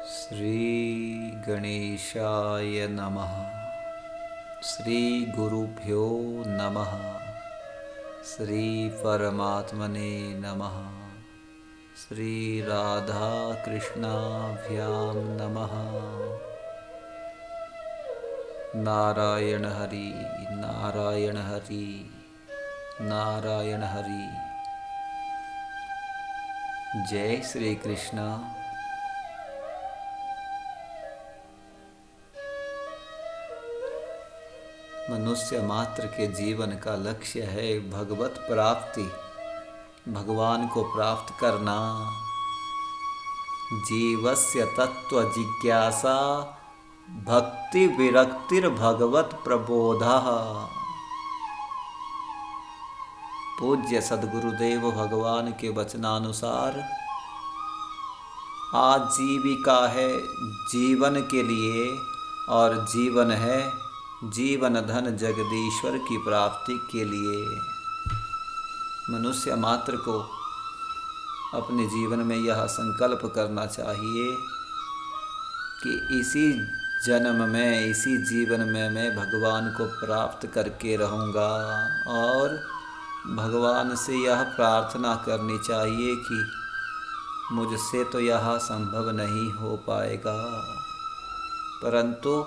श्री गणेशाय नमः। श्री गुरुभ्यो नमः। श्री परमात्मने नमः। श्री राधा कृष्णाभ्यां नमः। नारायण हरि नारायण हरि नारायण हरि। जय श्री कृष्ण। मनुष्य मात्र के जीवन का लक्ष्य है भगवत प्राप्ति, भगवान को प्राप्त करना। जीवस्य तत्व जिज्ञासा भक्ति विरक्तिर भगवत प्रबोधः। पूज्य सद्गुरुदेव भगवान के वचनानुसार आजीविका है जीवन के लिए, और जीवन है जीवन धन जगदीश्वर की प्राप्ति के लिए। मनुष्य मात्र को अपने जीवन में यह संकल्प करना चाहिए कि इसी जन्म में, इसी जीवन में मैं भगवान को प्राप्त करके रहूँगा, और भगवान से यह प्रार्थना करनी चाहिए कि मुझसे तो यह संभव नहीं हो पाएगा, परंतु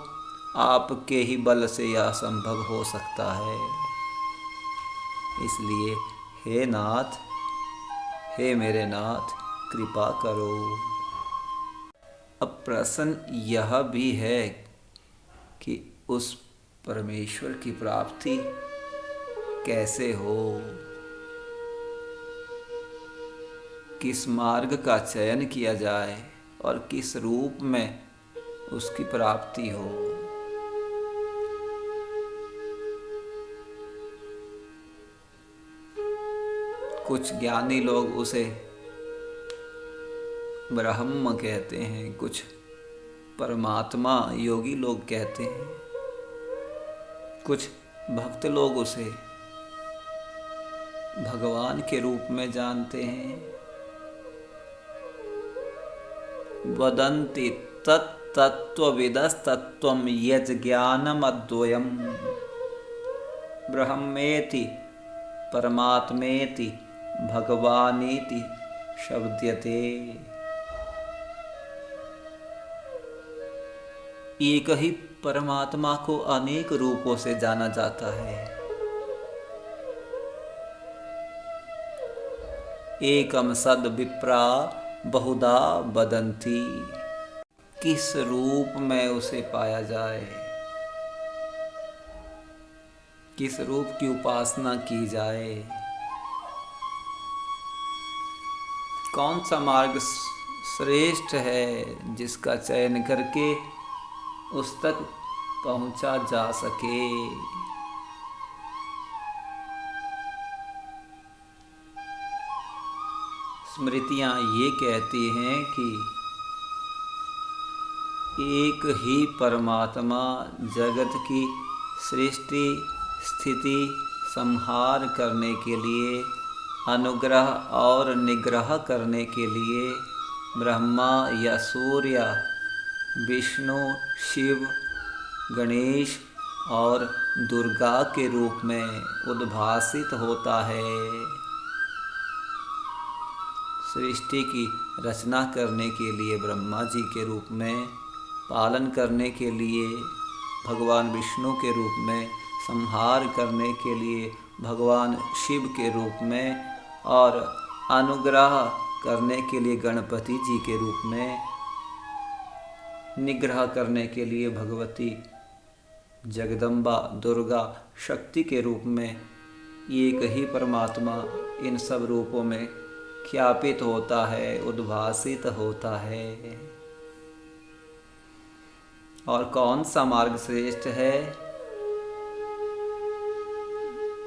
आपके ही बल से यह संभव हो सकता है। इसलिए हे नाथ, हे मेरे नाथ, कृपा करो। अब प्रश्न यह भी है कि उस परमेश्वर की प्राप्ति कैसे हो, किस मार्ग का चयन किया जाए और किस रूप में उसकी प्राप्ति हो। कुछ ज्ञानी लोग उसे ब्रह्म कहते हैं, कुछ परमात्मा योगी लोग कहते हैं, कुछ भक्त लोग उसे भगवान के रूप में जानते हैं। वदन्ति तत्तत्त्वविदस्तत्त्वं यज्ज्ञानमद्वयम् ब्रह्मेति परमात्मेति भगवानीति शब्द्यते। एक ही परमात्मा को अनेक रूपों से जाना जाता है। एकम सद विप्रा बहुधा वदन्ति। किस रूप में उसे पाया जाए, किस रूप की उपासना की जाए, कौन सा मार्ग श्रेष्ठ है जिसका चयन करके उस तक पहुंचा जा सके। स्मृतियां ये कहती हैं कि एक ही परमात्मा जगत की सृष्टि स्थिति संहार करने के लिए, अनुग्रह और निग्रह करने के लिए ब्रह्मा या सूर्य, विष्णु, शिव, गणेश और दुर्गा के रूप में उद्भासित होता है। सृष्टि की रचना करने के लिए ब्रह्मा जी के रूप में, पालन करने के लिए भगवान विष्णु के रूप में, संहार करने के लिए भगवान शिव के रूप में, और अनुग्रह करने के लिए गणपति जी के रूप में, निग्रह करने के लिए भगवती जगदम्बा दुर्गा शक्ति के रूप में एक ही परमात्मा इन सब रूपों में ख्यापित होता है, उद्भासित होता है। और कौन सा मार्ग श्रेष्ठ है?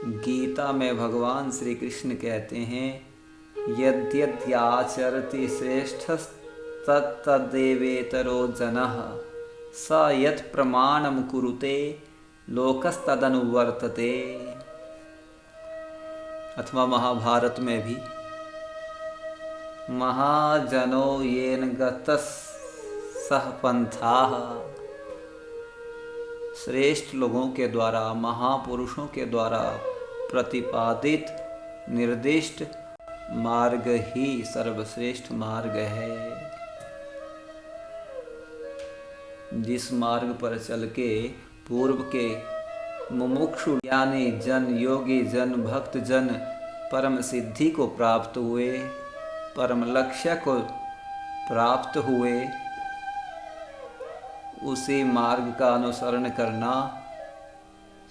गीता में भगवान श्री कृष्ण कहते हैं, यद्यद्याचरति श्रेष्ठस्तत्तदेवेतरो जनः स यत् प्रमाणं कुरुते लोकस्तदनुवर्तते। अथवा महाभारत में भी महाजनो येन गतः सह पंथाः, श्रेष्ठ लोगों के द्वारा, महापुरुषों के द्वारा प्रतिपादित निर्दिष्ट मार्ग ही सर्वश्रेष्ठ मार्ग है। जिस मार्ग पर चल के पूर्व के मुमुक्षु ज्ञानी जन, योगी जन, भक्त जन परम सिद्धि को प्राप्त हुए, परम लक्ष्य को प्राप्त हुए, उसी मार्ग का अनुसरण करना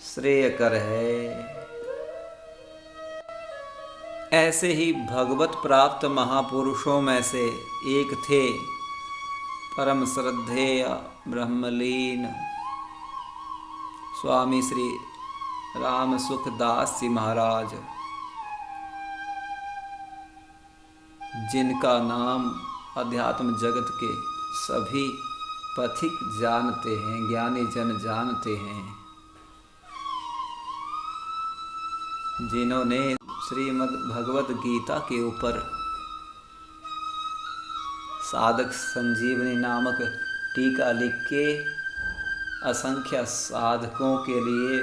श्रेयकर है। ऐसे ही भगवत प्राप्त महापुरुषों में से एक थे परम श्रद्धेय ब्रह्मलीन स्वामी श्री राम सुखदास जी महाराज, जिनका नाम अध्यात्म जगत के सभी पथिक जानते हैं, ज्ञानी जन जानते हैं, जिन्होंने श्रीमद् भगवद गीता के ऊपर साधक संजीवनी नामक टीका लिख के असंख्य साधकों के लिए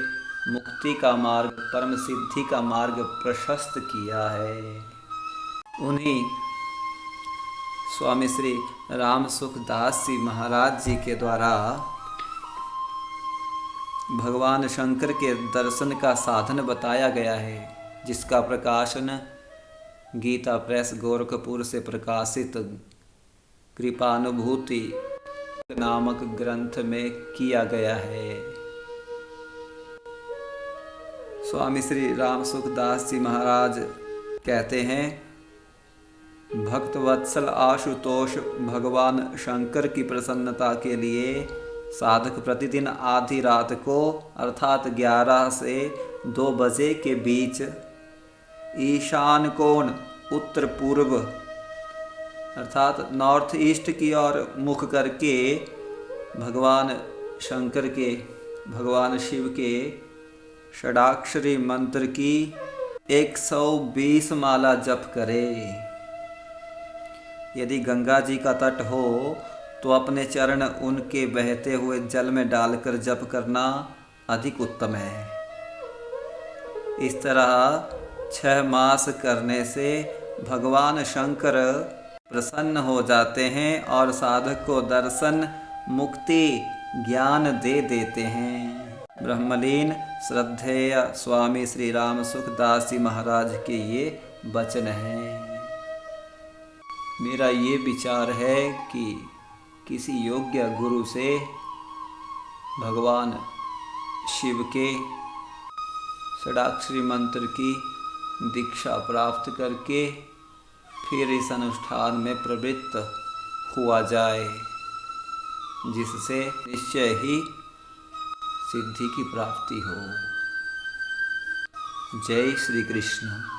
मुक्ति का मार्ग, परम सिद्धि का मार्ग प्रशस्त किया है। उन्हीं स्वामी श्री राम सुखदास जी महाराज जी के द्वारा भगवान शंकर के दर्शन का साधन बताया गया है, जिसका प्रकाशन गीता प्रेस गोरखपुर से प्रकाशित कृपानुभूति नामक ग्रंथ में किया गया है। स्वामी श्री राम सुखदास जी महाराज कहते हैं, भक्त वत्सल आशुतोष भगवान शंकर की प्रसन्नता के लिए साधक प्रतिदिन आधी रात को अर्थात 11 से 2 बजे के बीच ईशान कोण उत्तर पूर्व अर्थात नॉर्थ ईस्ट की ओर मुख करके भगवान शंकर के, भगवान शिव के षडाक्षरी मंत्र की 120 माला जप करे। यदि गंगा जी का तट हो तो अपने चरण उनके बहते हुए जल में डालकर जप करना अधिक उत्तम है। इस तरह 6 मास करने से भगवान शंकर प्रसन्न हो जाते हैं और साधक को दर्शन, मुक्ति, ज्ञान दे देते हैं। ब्रह्मलीन श्रद्धेय स्वामी श्री राम सुखदास जी महाराज के ये वचन हैं। मेरा ये विचार है कि किसी योग्य गुरु से भगवान शिव के षडाक्षरी मंत्र की दीक्षा प्राप्त करके फिर इस अनुष्ठान में प्रवृत्त हुआ जाए, जिससे निश्चय ही सिद्धि की प्राप्ति हो। जय श्री कृष्ण।